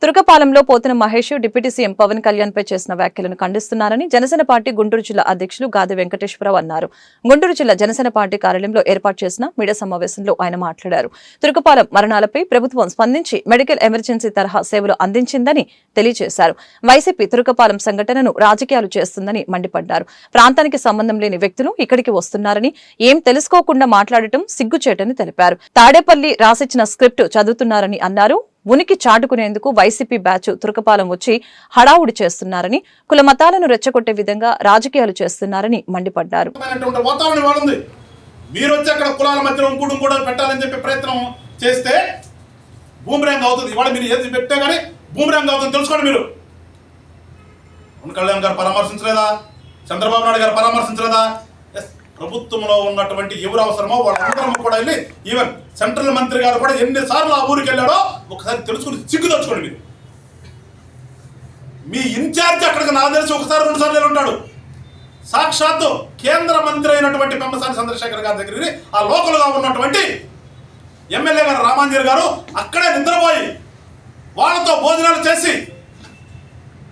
తురకపాలెంలో Pothina Mahesh deputy CM Pawan Kalyan పై చేసిన వ్యాఖ్యలను ఖండిస్తున్నారని Janasena party Guntur జిల్లా అధ్యక్షులు గాది వెంకటేశ్వరరావు అన్నారు. గుంటూరు జిల్లా జనసేన పార్టీ కార్యాలయంలో ఏర్పాటు చేసిన మీడియా సమావేశంలో ఆయన మాట్లాడారు. తురకపాలెం మరణాలపై ప్రభుత్వం స్పందించి మెడికల్ ఎమర్జెన్సీ తరహా సేవలు అందించిందని తెలియజేశారు. వైసీపీ తురకపాలెం సంఘటనను రాజకీయాలు చేస్తుందని మండిపడ్డారు. ప్రాంతానికి సంబంధం లేని వ్యక్తులు ఇక్కడికి వస్తున్నారని, ఏం తెలుసుకోకుండా మాట్లాడటం సిగ్గుచేటని తెలిపారు. తాడేపల్లి రాసిచ్చిన స్క్రిప్ట్ చదువుతున్నారని అన్నారు. ఉనికి చాటుకునేందుకు వైసీపీ బ్యాచ్ తురకపాలెం వచ్చి హడావుడి చేస్తున్నారని, కుల మతాలను రెచ్చగొట్టే విధంగా రాజకీయాలు చేస్తున్నారని మండిపడ్డారు. మీరు వచ్చి అక్కడ కులాల మధ్యలో కూడా పెట్టాలని చెప్పి ప్రయత్నం చేస్తే బూమరాంగ్ అవుతుంది. ఇవాళ మీరు ఏది పెట్టే కానీ బూమరాంగ్ అవుతుంది తెలుసుకోండి. మీరు పవన్ కళ్యాణ్ గారు పరామర్శించలేదా? చంద్రబాబు నాయుడు గారు పరామర్శించలేదా? ప్రభుత్వంలో ఉన్నటువంటి ఎవరు అవసరమో వాళ్ళందరం కూడా వెళ్ళి, ఈవెన్ సెంట్రల్ మంత్రి గారు కూడా ఎన్నిసార్లు ఆ ఊరికి వెళ్ళాడో ఒకసారి తెలుసుకుని సిగ్గు తెచ్చుకోండి. మీరు మీ ఇన్ఛార్జ్ అక్కడికి నాకు తెలిసి ఒకసారి 2 సార్లు ఉంటాడు. సాక్షాత్తు కేంద్ర మంత్రి అయినటువంటి పెమ్మసాని చంద్రశేఖర్ గారి దగ్గరికి ఆ లోకల్గా ఉన్నటువంటి ఎమ్మెల్యే గారు రామాంజర్ గారు అక్కడే నిద్రపోయి వాళ్ళతో భోజనాలు చేసి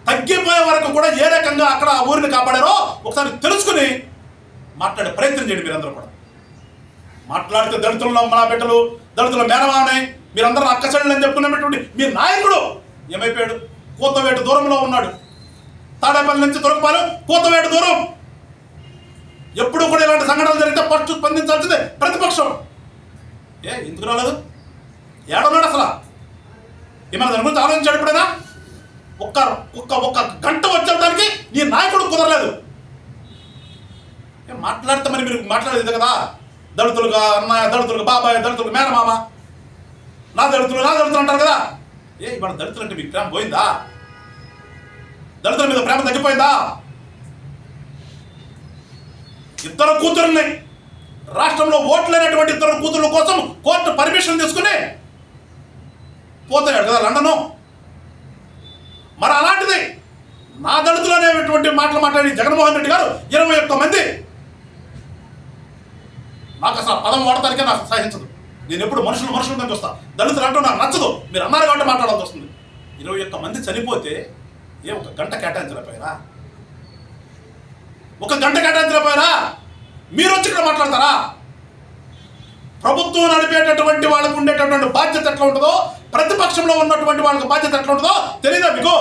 తగ్గిపోయే వరకు కూడా ఏ రకంగా అక్కడ ఆ ఊరిని కాపాడారో ఒకసారి తెలుసుకుని మాట్లాడే ప్రయత్నం చేయండి. మీరందరూ కూడా మాట్లాడితే దళితుల్లో మన బిడ్డలు, దళితుల మేనమానే మీరందరూ అక్కసెళ్ళు అని చెప్పుకునేటువంటి మీ నాయకుడు ఏమైపోయాడు? కూతవేటు దూరంలో ఉన్నాడు. తాడేపల్లి నుంచి తురకపాలెం కూతవేటు దూరం. ఎప్పుడు కూడా ఇలాంటి సంఘటనలు జరిగితే ఫస్ట్ స్పందించాల్సిందే ప్రతిపక్షం. ఎందుకు రాలేదు? ఏడన్నాడు అసలు? ఏమైనా దాని గురించి ఆలోచించాడు ఎప్పుడైనా? ఒక్క గంట వచ్చేదానికి నీ నాయకుడు కుదరలేదు. మాట్లాడితే మరి మీరు మాట్లాడేది కదా, దళితులుగా అన్నయ్య, దళితులుగా బాబాయ్, దళితులుగా మేనమామ, నా దళితులు అంటారు కదా. ఇవాళ దళితులు అంటే మీకు ప్రేమ పోయిందా? దళితుల మీద ప్రేమ తగ్గిపోయిందా? ఇద్దరు కూతురుని రాష్ట్రంలో ఓట్లేనటువంటి ఇద్దరు కూతుర్ల కోసం కోర్టు పర్మిషన్ తీసుకుని పోతాడు కదా లండను. మరి అలాంటిది నా దళితులు అనేటువంటి మాటలు మాట్లాడి జగన్మోహన్ రెడ్డి గారు 21 మంది, నాకు అసలు పదం వాడటానికే నాకు సహించదు. నేను ఎప్పుడు మనుషులు చూస్తా. దళితులు అంటూ నాకు నచ్చదు. మీరు అన్నారు కాబట్టి మాట్లాడాల్సి వస్తుంది. 21 మంది చనిపోతే ఒక గంట కేటాయించలేకపోయారా? ఒక గంట కేటాయించలేకపోయారా? మీరు వచ్చి ఇక్కడ మాట్లాడతారా? ప్రభుత్వం నడిపేటటువంటి వాళ్ళకు ఉండేటటువంటి బాధ్యత ఎట్లా ఉంటుందో, ప్రతిపక్షంలో ఉన్నటువంటి వాళ్ళకి బాధ్యత ఎట్లా ఉంటుందో తెలీదా మీకు?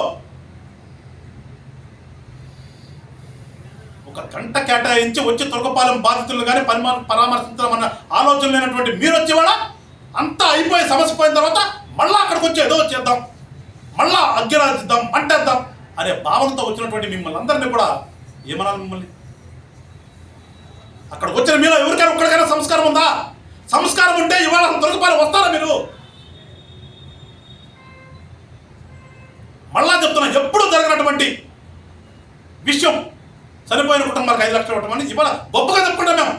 ఒక గంట కేటాయించి వచ్చి తురకపాలెం బాధితులు కానీ పరామర్శించాలన్న ఆలోచన లేనటువంటి మీరు వచ్చేవాళ్ళ అంతా అయిపోయి సమస్య పోయిన తర్వాత మళ్ళీ అక్కడికి వచ్చి ఏదో చేద్దాం, మళ్ళా అగ్గిరాజిద్దాం, మంటేద్దాం అనే భావనతో వచ్చినటువంటి మిమ్మల్ని అందరినీ కూడా ఏమనాలి? మిమ్మల్ని అక్కడికి వచ్చిన మీలో ఎవరికైనా ఒక్కడికైనా సంస్కారం ఉందా? సంస్కారం ఉంటే ఇవాళ తురకపాలెం వస్తారా మీరు? మళ్ళా చెప్తున్నా, ఎప్పుడు జరిగినటువంటి విషయం చనిపోయిన కుటుంబాలకు 5 లక్షలు ఇవ్వటం అని ఇవాళ గొప్పగా చెప్పుకుంటాం మేము.